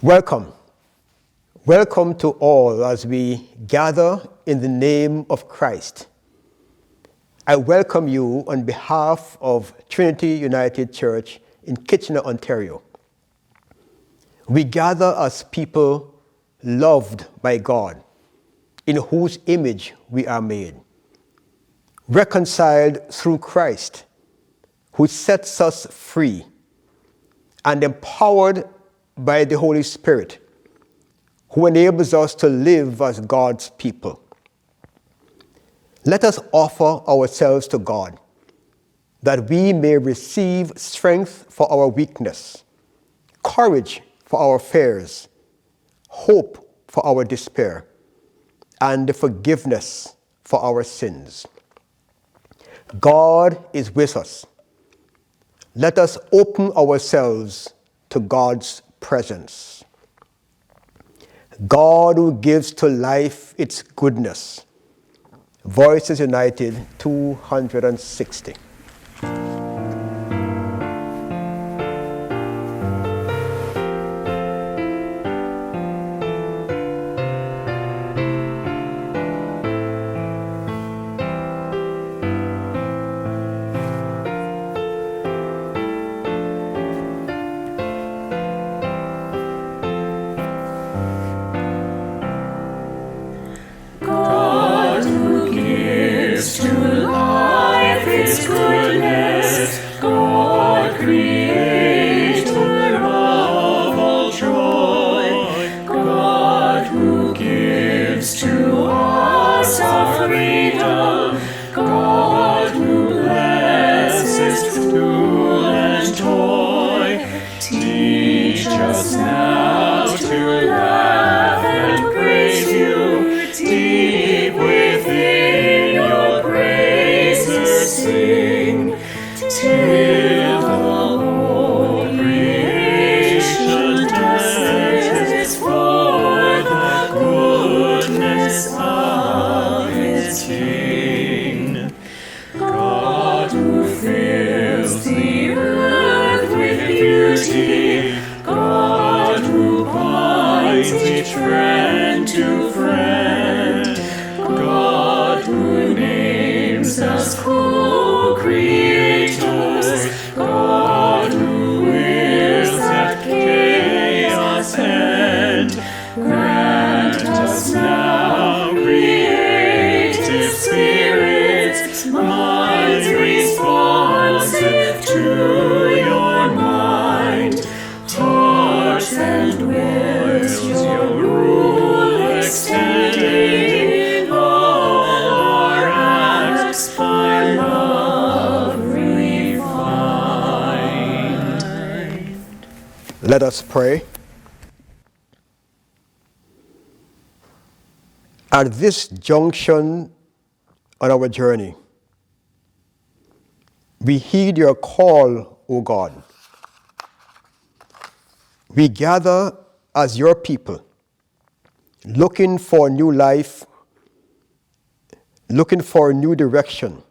Welcome. Welcome to all as we gather in the name of Christ. I welcome you on behalf of Trinity United Church in Kitchener, Ontario. We gather as people loved by God, in whose image we are made, reconciled through Christ, who sets us free, and empowered by the Holy Spirit, who enables us to live as God's people. Let us offer ourselves to God, that we may receive strength for our weakness, courage for our fears, hope for our despair, and forgiveness for our sins. God is with us. Let us open ourselves to God's presence. God who gives to life its goodness. Voices United 260. Let us pray. At this junction on our journey, we heed your call, O God. We gather as your people, looking for new life, looking for a new direction.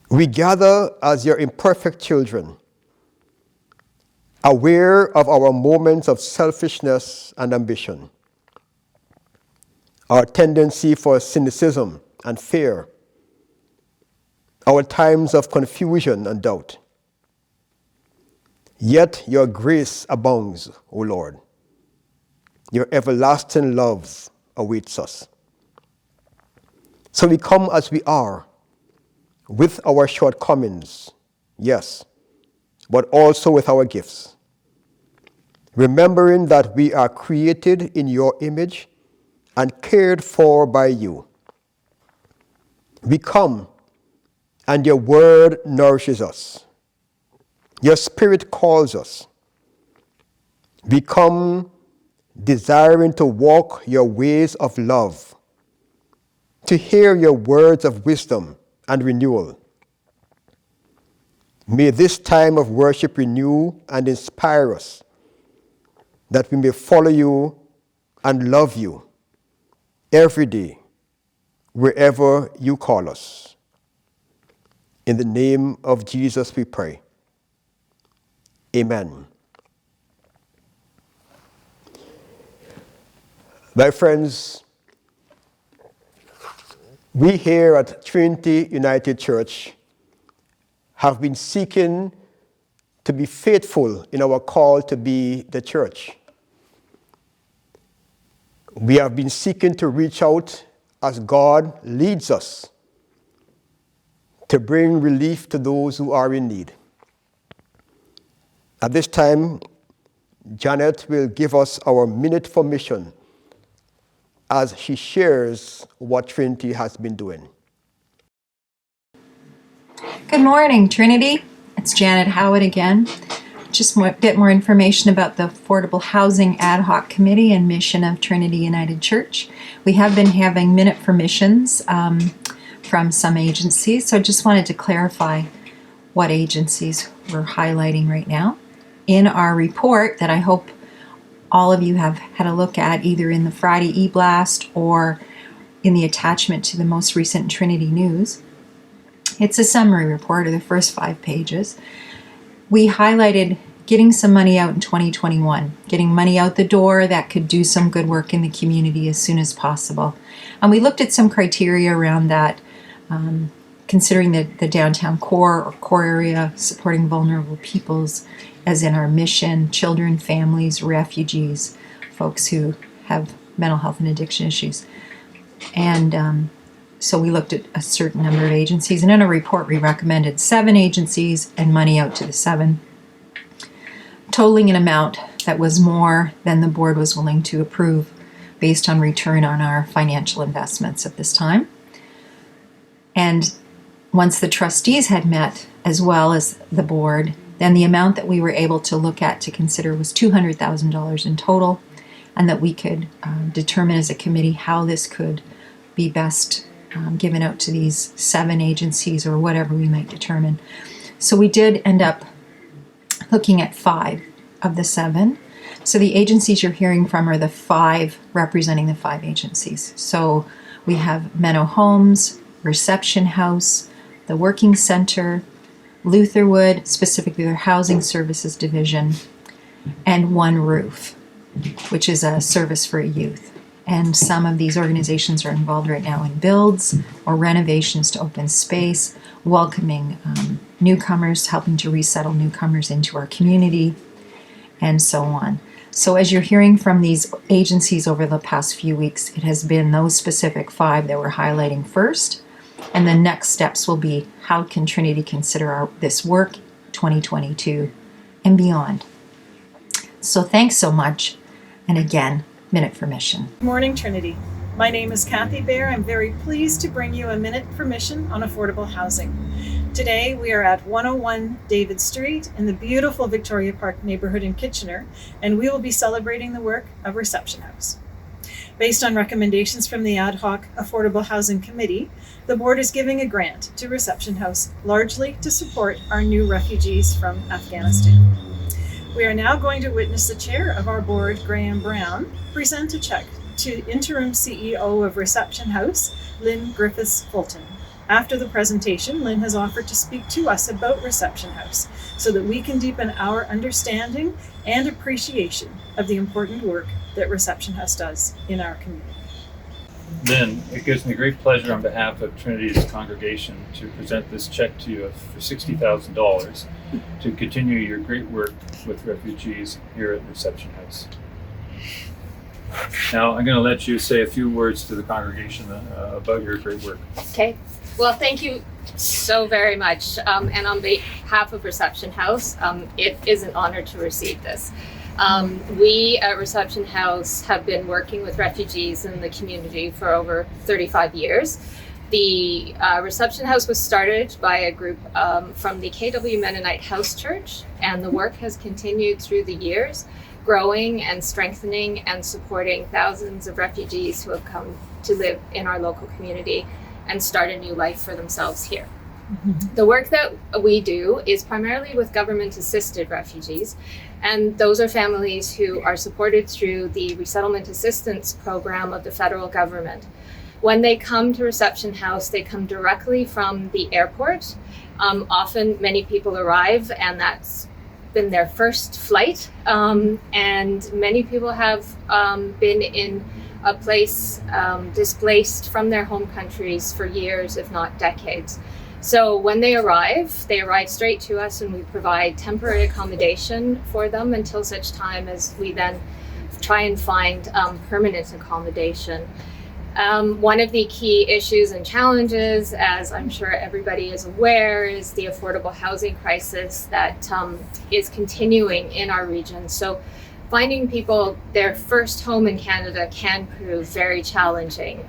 We gather as your imperfect children, aware of our moments of selfishness and ambition, our tendency for cynicism and fear, our times of confusion and doubt. Yet your grace abounds, O Lord. Your everlasting love awaits us. So we come as we are, with our shortcomings, yes, but also with our gifts, remembering that we are created in your image and cared for by you. We come, and your word nourishes us. Your spirit calls us. We come desiring to walk your ways of love, to hear your words of wisdom and renewal. May this time of worship renew and inspire us, that we may follow you and love you every day, wherever you call us. In the name of Jesus we pray. Amen. My friends, we here at Trinity United Church have been seeking to be faithful in our call to be the church. We have been seeking to reach out as God leads us to bring relief to those who are in need. At this time, Janet will give us our minute for mission as she shares what Trinity has been doing. Good morning, Trinity. It's Janet Howard again. Just a bit more information about the Affordable Housing Ad Hoc Committee and mission of Trinity United Church. We have been having minute for missions from some agencies, so I just wanted to clarify what agencies we're highlighting right now. In our report that I hope all of you have had a look at, either in the Friday e-blast or in the attachment to the most recent Trinity News, it's a summary report of the first 5 pages. We highlighted getting some money out in 2021, getting money out the door that could do some good work in the community as soon as possible. And we looked at some criteria around that, considering the downtown core area, supporting vulnerable peoples, as in our mission, children, families, refugees, folks who have mental health and addiction issues. And so we looked at a certain number of agencies, and in a report we recommended 7 agencies and money out to the 7, totaling an amount that was more than the board was willing to approve based on return on our financial investments at this time. And once the trustees had met, as well as the board, then the amount that we were able to look at to consider was $200,000 in total, and that we could determine as a committee how this could be best given out to these 7 agencies or whatever we might determine. So we did end up looking at 5 of the 7. So the agencies you're hearing from are the 5 representing the 5 agencies. So we have Menno Homes, Reception House, the Working Center, Lutherwood, specifically their Housing Services Division, and One Roof, which is a service for youth. And some of these organizations are involved right now in builds or renovations to open space, welcoming newcomers, helping to resettle newcomers into our community, and so on. So as you're hearing from these agencies over the past few weeks, it has been those specific 5 that we're highlighting first. And the next steps will be, how can Trinity consider this work 2022 and beyond? So thanks so much. And again, minute for mission. Good morning, Trinity. My name is Kathy Baer. I'm very pleased to bring you a minute for mission on affordable housing. Today we are at 101 David Street in the beautiful Victoria Park neighborhood in Kitchener, and we will be celebrating the work of Reception House. Based on recommendations from the Ad Hoc Affordable Housing Committee, the board is giving a grant to Reception House, largely to support our new refugees from Afghanistan. We are now going to witness the chair of our board, Graham Brown, present a check to interim CEO of Reception House, Lynn Griffiths-Fulton. After the presentation, Lynn has offered to speak to us about Reception House so that we can deepen our understanding and appreciation of the important work that Reception House does in our community. Lynn, it gives me great pleasure on behalf of Trinity's congregation to present this check to you for $60,000 to continue your great work with refugees here at Reception House. Now, I'm going to let you say a few words to the congregation about your great work. Okay. Well, thank you so very much. And on behalf of Reception House, it is an honor to receive this. We at Reception House have been working with refugees in the community for over 35 years. The Reception House was started by a group from the KW Mennonite House Church, and the work has continued through the years, growing and strengthening and supporting thousands of refugees who have come to live in our local community and start a new life for themselves here. Mm-hmm. The work that we do is primarily with government-assisted refugees, and those are families who are supported through the Resettlement Assistance Program of the federal government. When they come to Reception House, they come directly from the airport. Often many people arrive, and been their first flight, and many people have been in a place displaced from their home countries for years, if not decades. So when they arrive straight to us, and we provide temporary accommodation for them until such time as we then try and find permanent accommodation. One of the key issues and challenges, as I'm sure everybody is aware, is the affordable housing crisis that is continuing in our region. So finding people their first home in Canada can prove very challenging.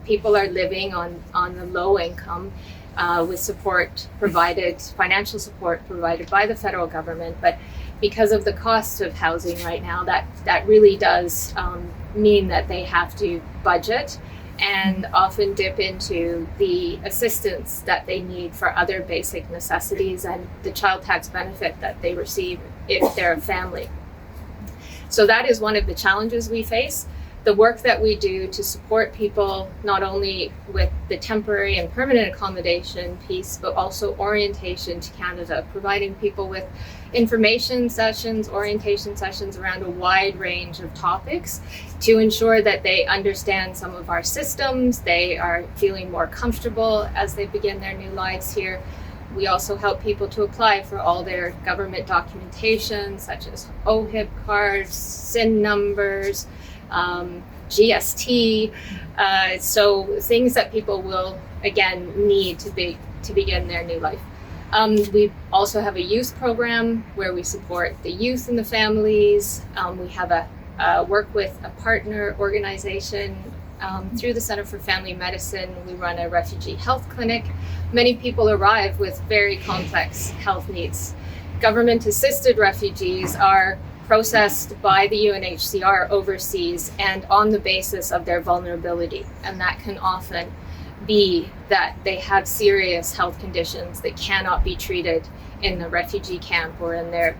People are living on the low income with support provided, financial support provided by the federal government, but because of the cost of housing right now, that really does mean that they have to budget and often dip into the assistance that they need for other basic necessities and the child tax benefit that they receive if they're a family. So that is one of the challenges we face. The work that we do to support people, not only with the temporary and permanent accommodation piece, but also orientation to Canada, providing people with information sessions, orientation sessions around a wide range of topics to ensure that they understand some of our systems, they are feeling more comfortable as they begin their new lives here. We also help people to apply for all their government documentation, such as OHIP cards, SIN numbers, GST, so things that people will again need to begin their new life. We also have a youth program where we support the youth and the families. We have a work with a partner organization through the Center for Family Medicine. We run a refugee health clinic. Many people arrive with very complex health needs. Government-assisted refugees are processed by the UNHCR overseas and on the basis of their vulnerability. And that can often be that they have serious health conditions that cannot be treated in the refugee camp or in their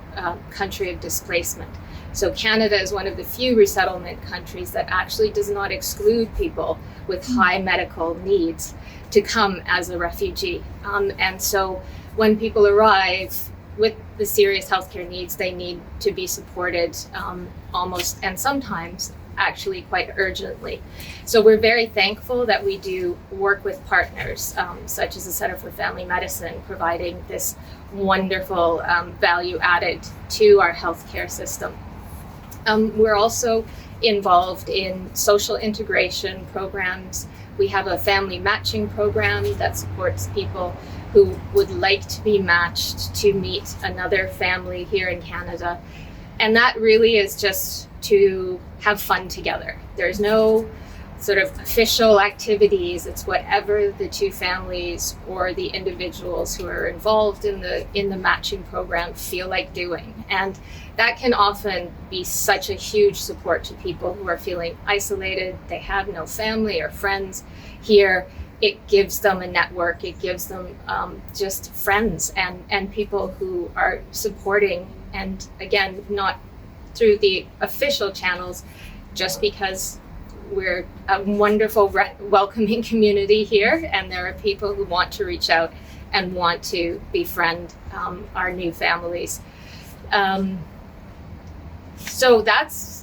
country of displacement. So Canada is one of the few resettlement countries that actually does not exclude people with high medical needs to come as a refugee. And so when people arrive with the serious healthcare needs, they need to be supported almost, and sometimes actually quite urgently. So we're very thankful that we do work with partners such as the Center for Family Medicine, providing this wonderful value added to our healthcare system. We're also involved in social integration programs. We have a family matching program that supports people who would like to be matched to meet another family here in Canada. And that really is just to have fun together. There's no sort of official activities. It's whatever the two families or the individuals who are involved in the matching program feel like doing. And that can often be such a huge support to people who are feeling isolated. They have no family or friends here. It gives them a network. It gives them just friends and people who are supporting, and again, not through the official channels, just because we're a wonderful, welcoming community here, and there are people who want to reach out and want to befriend our new families. So that's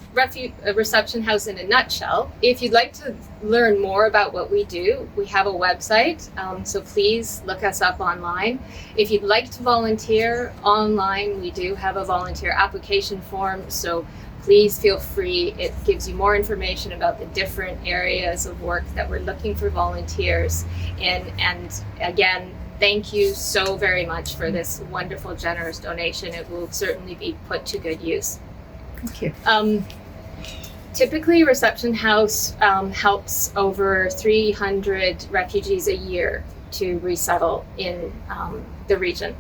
a reception house in a nutshell. If you'd like to learn more about what we do, we have a website, so please look us up online. If you'd like to volunteer online, we do have a volunteer application form, so please feel free. It gives you more information about the different areas of work that we're looking for volunteers in. And again, thank you so very much for this wonderful, generous donation. It will certainly be put to good use. Thank you. Typically, Reception House helps over 300 refugees a year to resettle in the region.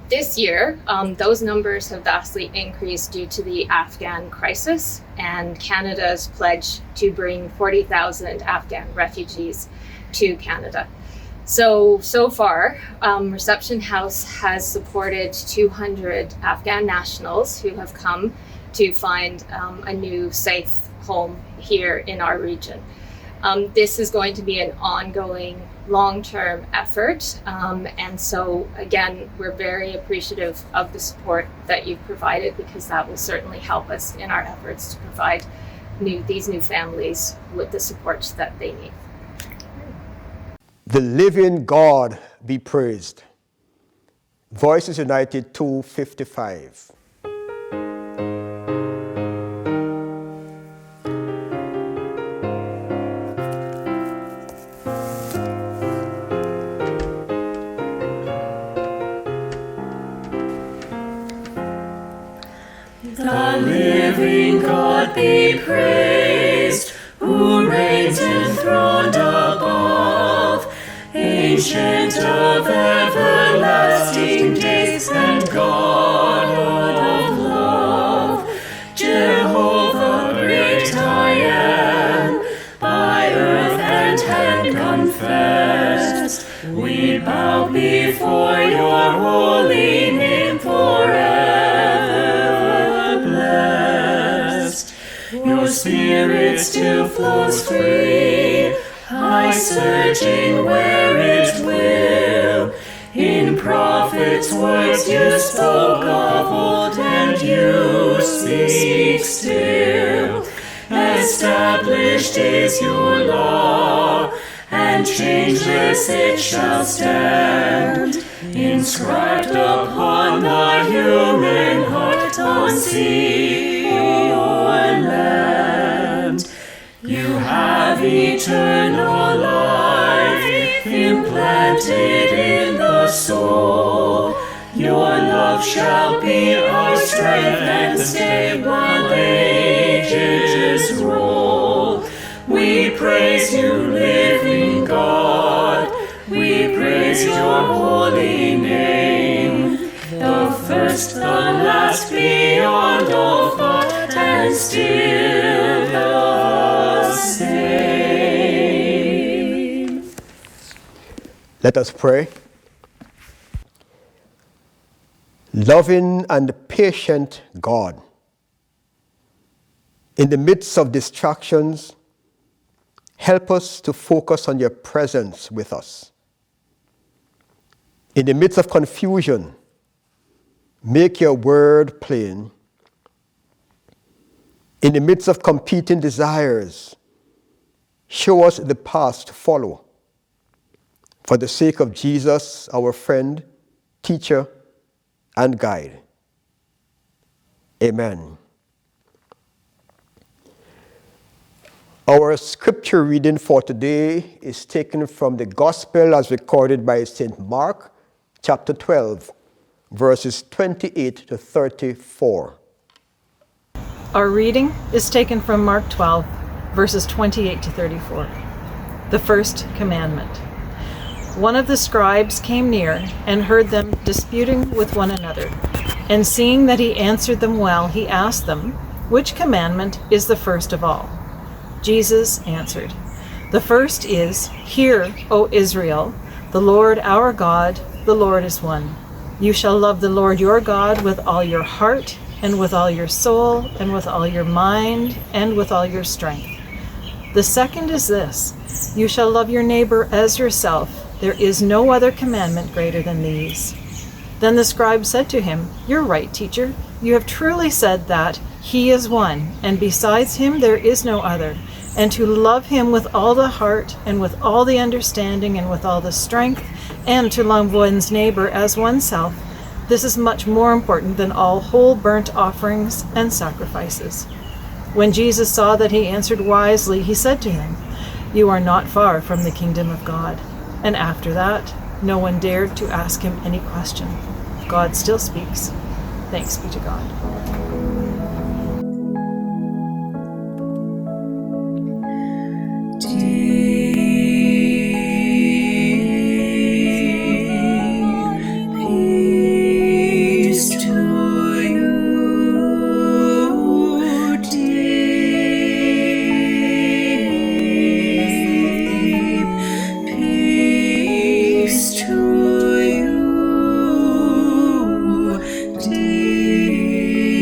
This year, those numbers have vastly increased due to the Afghan crisis and Canada's pledge to bring 40,000 Afghan refugees to Canada. So far, Reception House has supported 200 Afghan nationals who have come to find a new safe home here in our region. This is going to be an ongoing, long-term effort. And so, again, we're very appreciative of the support that you've provided, because that will certainly help us in our efforts to provide these new families with the support that they need. The living God be praised. Voices United 255. The living God be praised, who reigns enthroned above, ancient of everlasting days and God of love. Jehovah great I am, by earth and heaven confessed, we bow before your holy name forever blessed. Your spirit still flows free, high searching where it will. In prophets' words you spoke of old, and you speak still. Established is your law, and changeless it shall stand. Inscribed upon the human heart, on sea or land. You have eternal life implanted in the soul. Your love shall be our strength and stay while ages roll. We praise you, living God. We praise your holy name. The first, the last, beyond all thought, and still the same. Let us pray. Loving and patient God, in the midst of distractions, help us to focus on your presence with us. In the midst of confusion, make your word plain. In the midst of competing desires, show us the path to follow. For the sake of Jesus, our friend, teacher, and guide. Amen. Our scripture reading for today is taken from the Gospel as recorded by St. Mark, chapter 12, verses 28 to 34. Our reading is taken from Mark 12, verses 28 to 34. The first commandment. One of the scribes came near and heard them disputing with one another. And seeing that he answered them well, he asked them, "Which commandment is the first of all?" Jesus answered, "The first is, Hear, O Israel, the Lord our God, the Lord is one. You shall love the Lord your God with all your heart, and with all your soul, and with all your mind, and with all your strength. The second is this, you shall love your neighbor as yourself. There is no other commandment greater than these." Then the scribe said to him, "You're right, teacher. You have truly said that he is one, and besides him there is no other. And to love him with all the heart, and with all the understanding, and with all the strength, and to love one's neighbor as oneself, this is much more important than all whole burnt offerings and sacrifices." When Jesus saw that he answered wisely, he said to him, "You are not far from the kingdom of God." And after that, no one dared to ask him any question. God still speaks. Thanks be to God. Peace to you, deep. Peace to you, deep.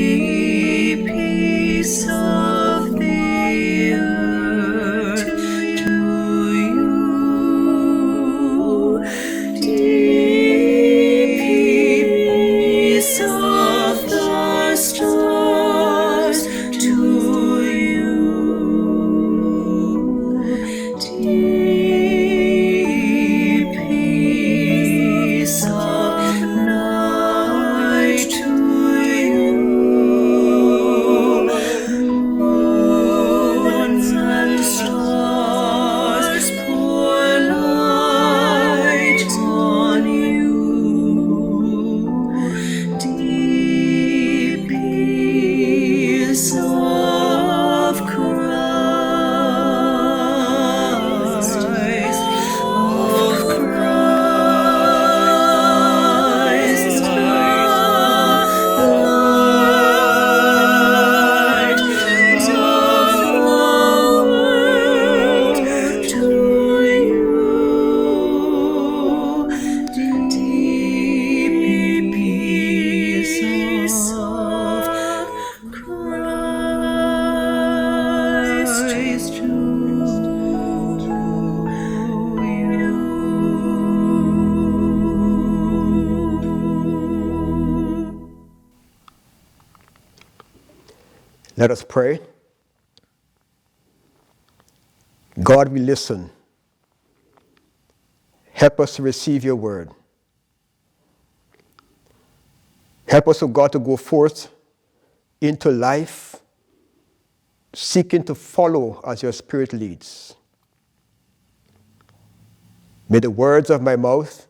Let us pray. God, we listen. Help us to receive your word. Help us, O God, to go forth into life, seeking to follow as your Spirit leads. May the words of my mouth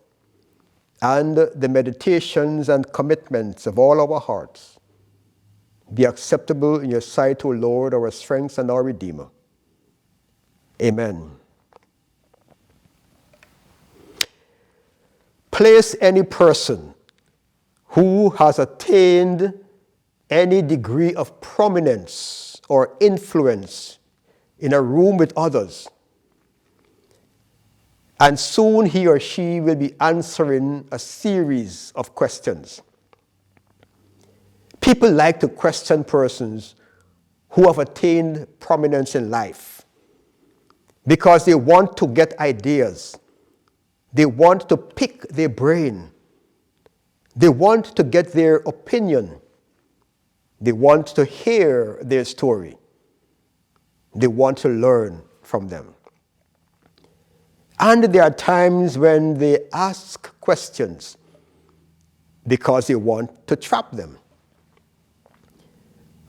and the meditations and commitments of all our hearts be acceptable in your sight, O Lord, our strength and our Redeemer. Amen. Place any person who has attained any degree of prominence or influence in a room with others, and soon he or she will be answering a series of questions. People like to question persons who have attained prominence in life because they want to get ideas. They want to pick their brain. They want to get their opinion. They want to hear their story. They want to learn from them. And there are times when they ask questions because they want to trap them.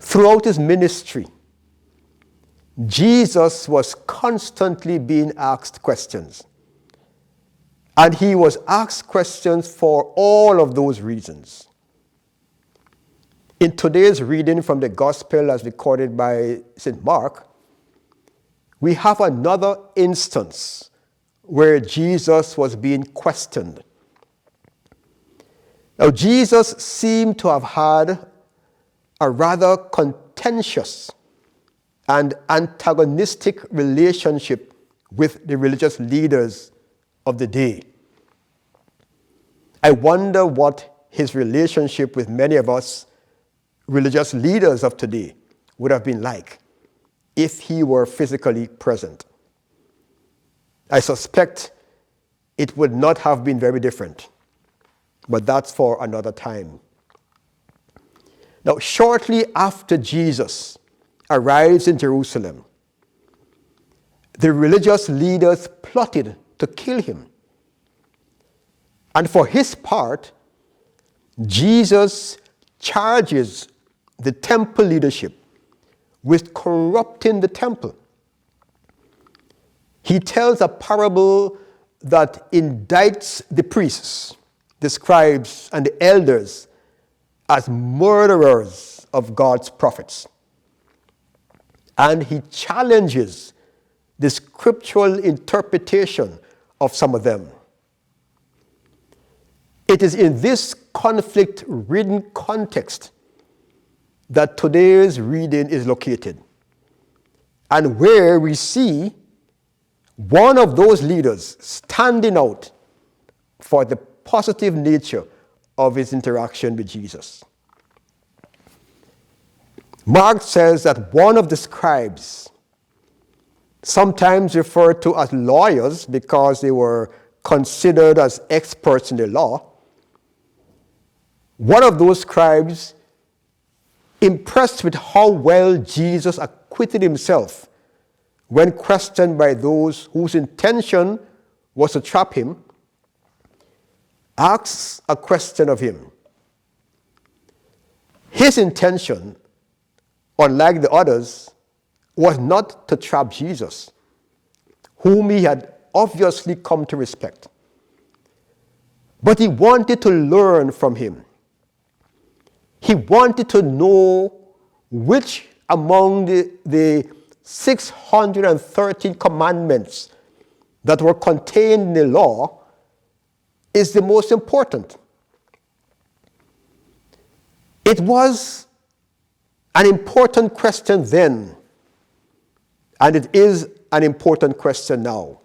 Throughout his ministry, Jesus was constantly being asked questions. And he was asked questions for all of those reasons. In today's reading from the Gospel as recorded by St. Mark, we have another instance where Jesus was being questioned. Now, Jesus seemed to have had a rather contentious and antagonistic relationship with the religious leaders of the day. I wonder what his relationship with many of us religious leaders of today would have been like if he were physically present. I suspect it would not have been very different, but that's for another time. Now, shortly after Jesus arrives in Jerusalem, the religious leaders plotted to kill him. And for his part, Jesus charges the temple leadership with corrupting the temple. He tells a parable that indicts the priests, the scribes, and the elders as murderers of God's prophets. And he challenges the scriptural interpretation of some of them. It is in this conflict-ridden context that today's reading is located, and where we see one of those leaders standing out for the positive nature of his interaction with Jesus. Mark says that one of the scribes, sometimes referred to as lawyers because they were considered as experts in the law, one of those scribes, impressed with how well Jesus acquitted himself when questioned by those whose intention was to trap him, asks a question of him. His intention, unlike the others, was not to trap Jesus, whom he had obviously come to respect, but he wanted to learn from him. He wanted to know which among the 613 commandments that were contained in the law is the most important. It was an important question then, and it is an important question now.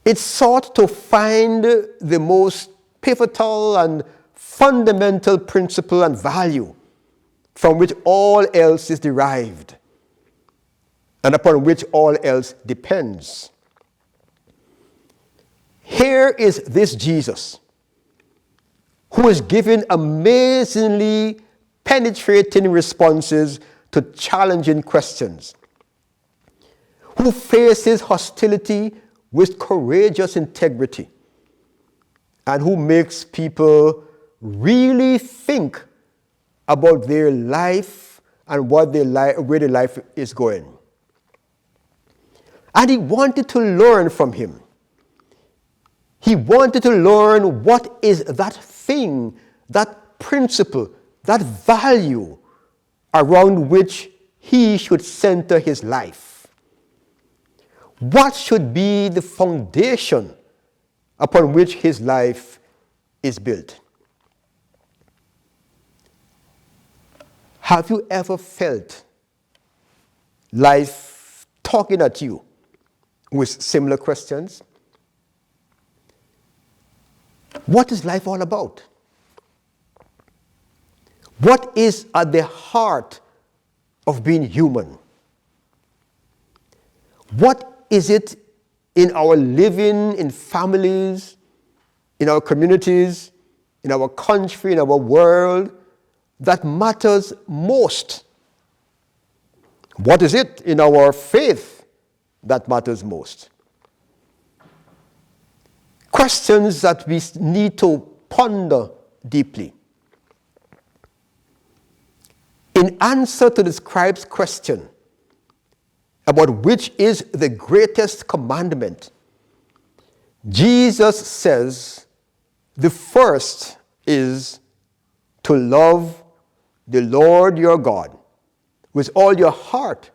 It sought to find the most pivotal and fundamental principle and value from which all else is derived and upon which all else depends. Here is this Jesus who is given amazingly penetrating responses to challenging questions, who faces hostility with courageous integrity, and who makes people really think about their life and where their life is going. And he wanted to learn from him. He wanted to learn what is that thing, that principle, that value around which he should center his life. What should be the foundation upon which his life is built? Have you ever felt life talking at you with similar questions? What is life all about? What is at the heart of being human? What is it in our living, in families, in our communities, in our country, in our world, that matters most? What is it in our faith that matters most? Questions that we need to ponder deeply. In answer to the scribe's question about which is the greatest commandment, Jesus says the first is to love the Lord your God with all your heart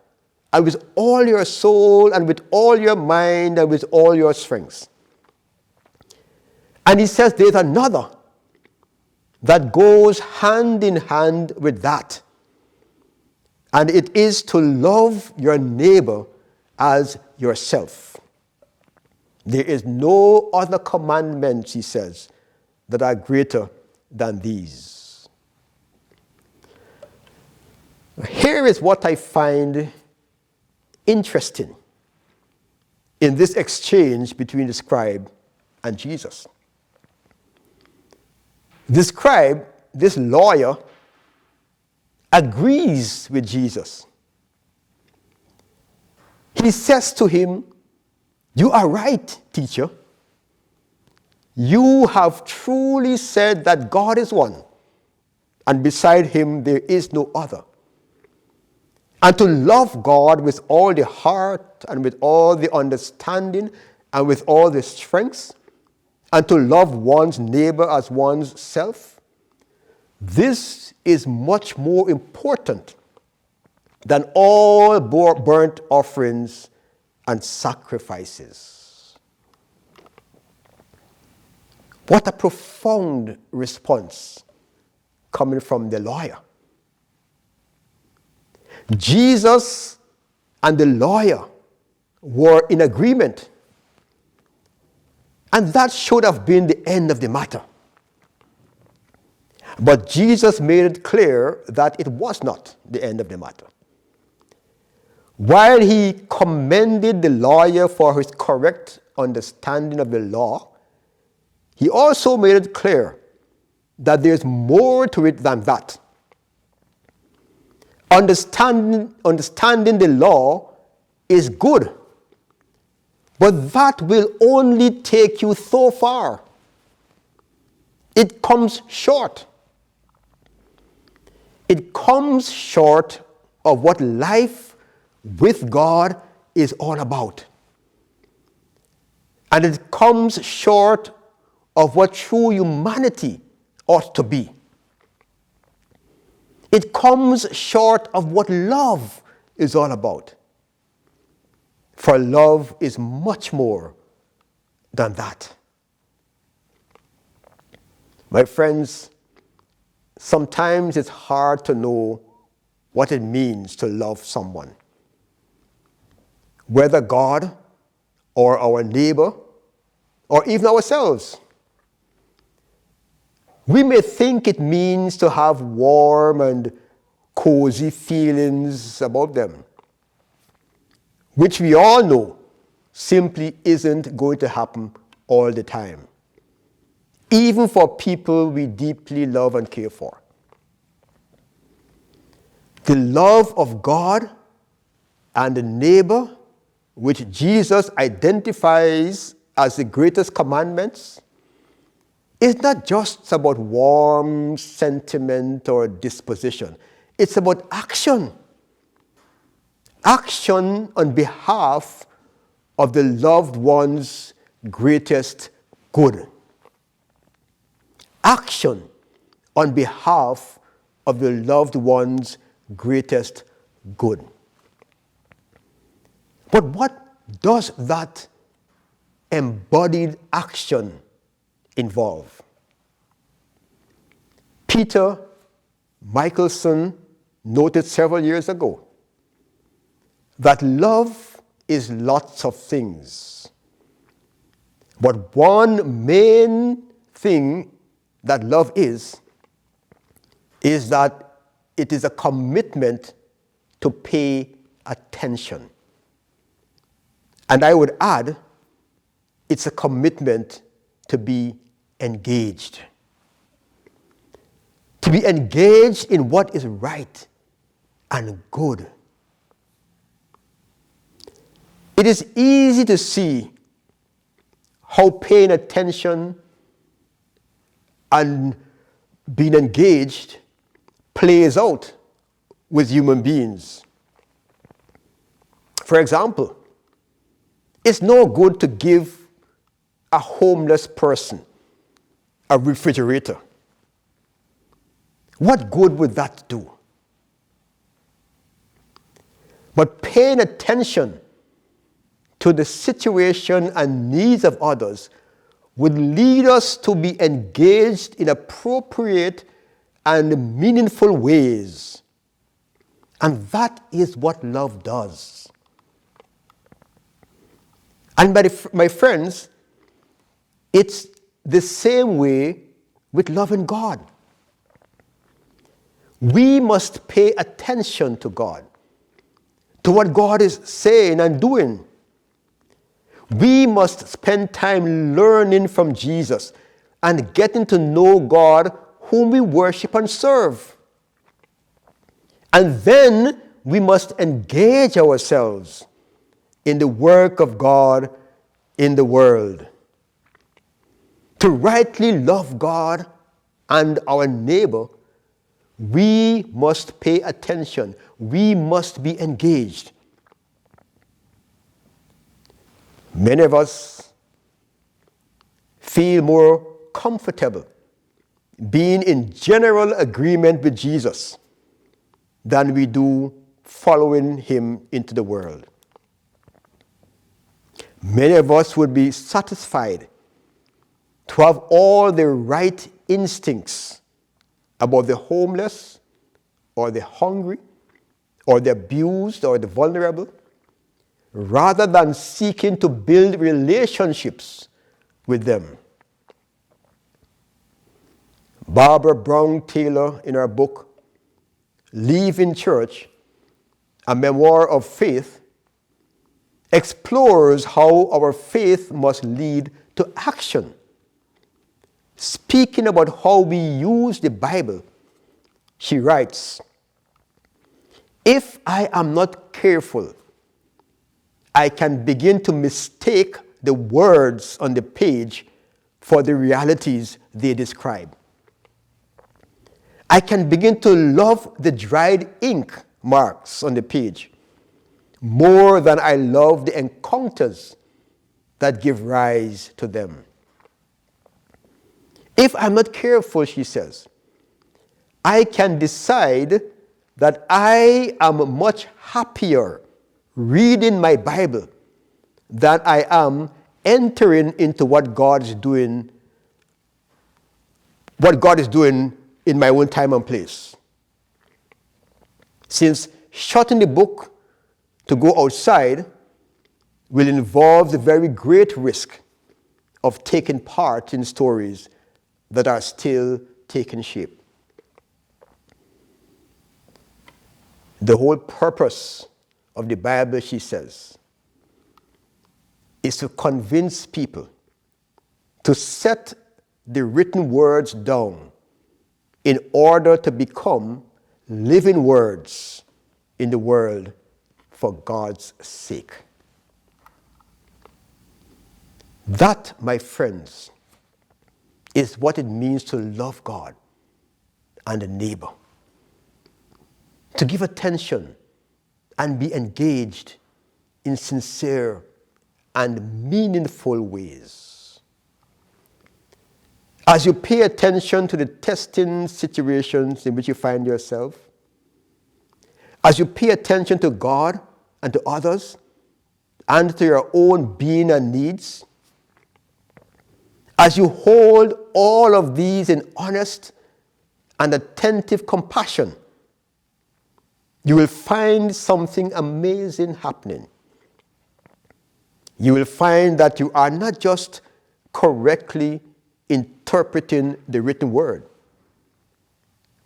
and with all your soul and with all your mind and with all your strength. And he says there's another that goes hand in hand with that. And it is to love your neighbor as yourself. There is no other commandments, he says, that are greater than these. Here is what I find interesting in this exchange between the scribe and Jesus. The scribe, this lawyer, agrees with Jesus. He says to him, "You are right, teacher. You have truly said that God is one, and beside him there is no other. And to love God with all the heart and with all the understanding and with all the strength, and to love one's neighbor as one's self, this is much more important than all burnt offerings and sacrifices." What a profound response coming from the lawyer. Jesus and the lawyer were in agreement, and that should have been the end of the matter. But Jesus made it clear that it was not the end of the matter. While he commended the lawyer for his correct understanding of the law, he also made it clear that there's more to it than that. Understanding the law is good, but that will only take you so far. It comes short. It comes short of what life with God is all about. And it comes short of what true humanity ought to be. It comes short of what love is all about. For love is much more than that. My friends, sometimes it's hard to know what it means to love someone, whether God or our neighbor or even ourselves. We may think it means to have warm and cozy feelings about them, which we all know simply isn't going to happen all the time, even for people we deeply love and care for. The love of God and the neighbor, which Jesus identifies as the greatest commandments, is not just about warm sentiment or disposition. It's about action. Action on behalf of the loved one's greatest good. Action on behalf of the loved one's greatest good. But what does that embodied action involve? Peter Michelson noted several years ago that love is lots of things. But one main thing that love is that it is a commitment to pay attention. And I would add, it's a commitment to be engaged. To be engaged in what is right and good. It is easy to see how paying attention and being engaged plays out with human beings. For example, it's no good to give a homeless person a refrigerator. What good would that do? But paying attention to the situation and needs of others would lead us to be engaged in appropriate and meaningful ways. And that is what love does. And my friends, it's the same way with loving God. We must pay attention to God, to what God is saying and doing. We must spend time learning from Jesus and getting to know God whom we worship and serve. And then we must engage ourselves in the work of God in the world. To rightly love God and our neighbor, we must pay attention. We must be engaged. Many of us feel more comfortable being in general agreement with Jesus than we do following him into the world. Many of us would be satisfied to have all the right instincts about the homeless or the hungry or the abused or the vulnerable, rather than seeking to build relationships with them. Barbara Brown Taylor, in her book, Leaving Church, a memoir of faith, explores how our faith must lead to action. Speaking about how we use the Bible, she writes, "If I am not careful, I can begin to mistake the words on the page for the realities they describe. I can begin to love the dried ink marks on the page more than I love the encounters that give rise to them. If I'm not careful," she says, "I can decide that I am much happier reading my Bible than I am entering into what God is doing in my own time and place. Since shutting the book to go outside will involve the very great risk of taking part in stories that are still taking shape." The whole purpose of the Bible, she says, is to convince people to set the written words down in order to become living words in the world for God's sake. That, my friends, is what it means to love God and the neighbor. To give attention and be engaged in sincere and meaningful ways. As you pay attention to the testing situations in which you find yourself, as you pay attention to God and to others, and to your own being and needs, as you hold all of these in honest and attentive compassion, you will find something amazing happening. You will find that you are not just correctly interpreting the written word,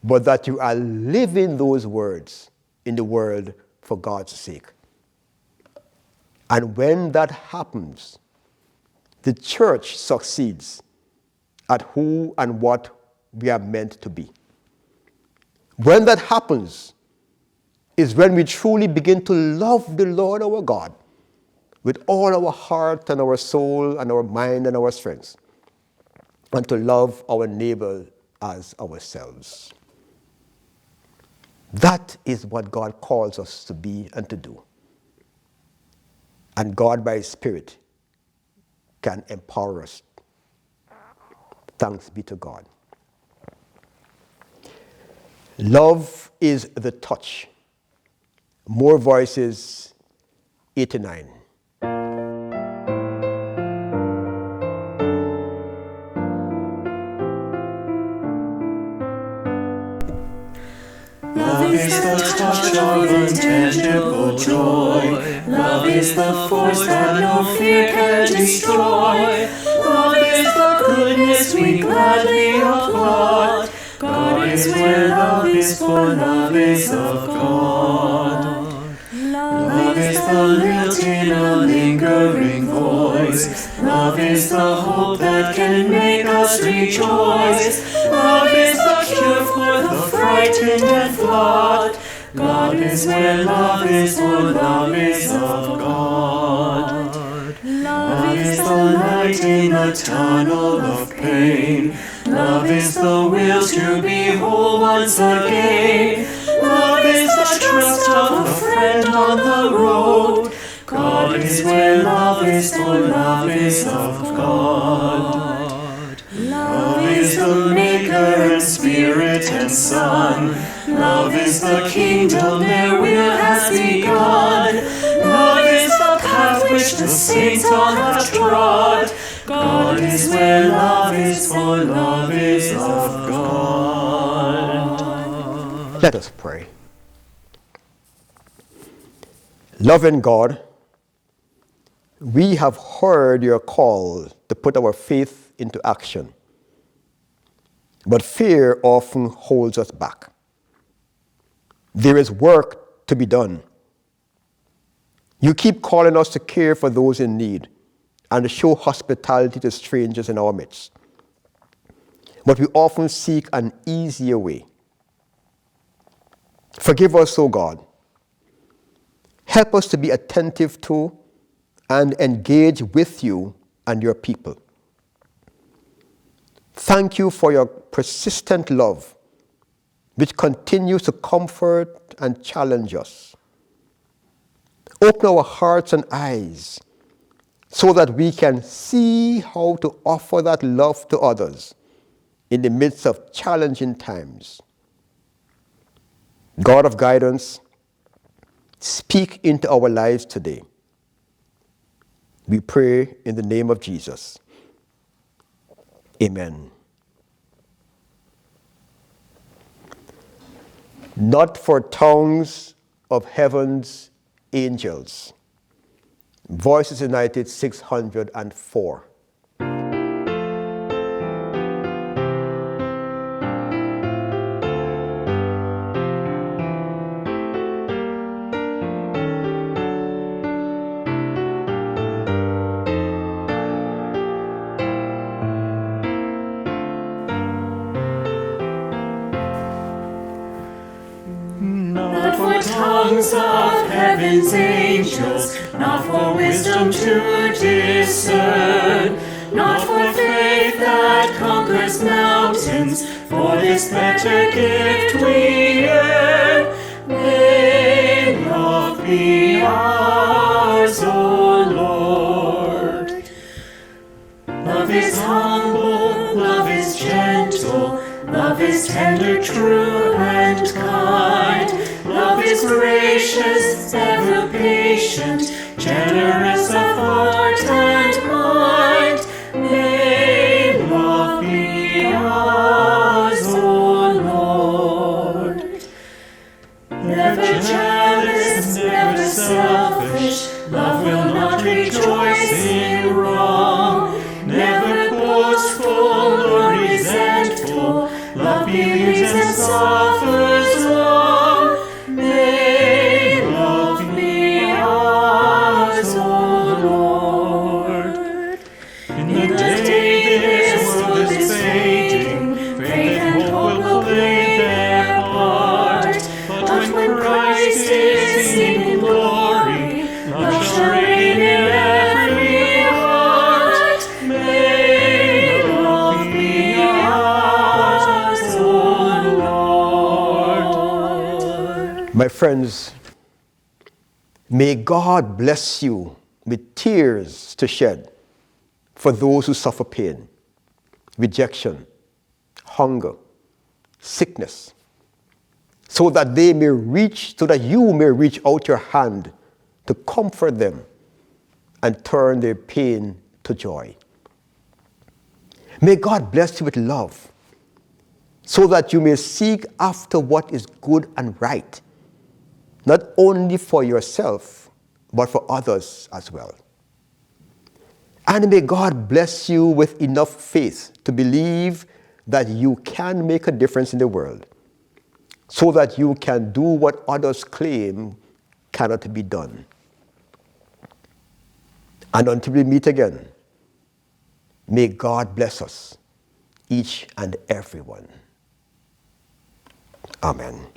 but that you are living those words in the world for God's sake. And when that happens, the church succeeds at who and what we are meant to be. When that happens is when we truly begin to love the Lord our God with all our heart and our soul and our mind and our strength, and to love our neighbor as ourselves. That is what God calls us to be and to do. And God, by His Spirit, can empower us. Thanks be to God. Love is the touch. More Voices, 89. Love is the touch of intangible joy. Love is the force that no fear can destroy. Love is the goodness we gladly applaud. God is where love is, for love is of God. Love is the lilt in a lingering voice. Love is the hope that can make us rejoice. Love is the cure for the frightened and flawed. God is where love is, for love is of God. Love is the light in a tunnel of pain. Love is the will to be whole once again. Love is the trust of a friend on the road. God is where love is, for love is of God. Love is the maker and spirit and son. Love is the kingdom their will has begun. Love is the path which the saints all have trod. God is where love is, for love is of God. Let us pray. Loving God, we have heard your call to put our faith into action, but fear often holds us back. There is work to be done. You keep calling us to care for those in need and to show hospitality to strangers in our midst. But we often seek an easier way. Forgive us, O God. Help us to be attentive to and engage with you and your people. Thank you for your persistent love, which continues to comfort and challenge us. Open our hearts and eyes so that we can see how to offer that love to others in the midst of challenging times. God of guidance, speak into our lives today. We pray in the name of Jesus. Amen. Not for tongues of heaven's angels. Voices United 604. Not for tongues songs of heaven's angels, not for wisdom to discern, not for faith that conquers mountains, for this better gift we earn. May love be ours, O Lord. Love is humble, love is gentle, love is tender, true, and kind. Love is gracious, ever patient, generous of heart and mind. May love be ours, O Lord. Never jealous, never selfish, love will not rejoice in wrong. Never boastful nor resentful, love believes and suffers long. May love be ours, O Lord. In the day this world is fading, faith and hope will play their part. But when Christ is seen in glory, love shall reign in every heart. May love be ours, O Lord. My friends, may God bless you with tears to shed for those who suffer pain, rejection, hunger, sickness, so that you may reach out your hand to comfort them and turn their pain to joy. May God bless you with love, so that you may seek after what is good and right, not only for yourself, but for others as well. And may God bless you with enough faith to believe that you can make a difference in the world, so that you can do what others claim cannot be done. And until we meet again, may God bless us, each and every one. Amen.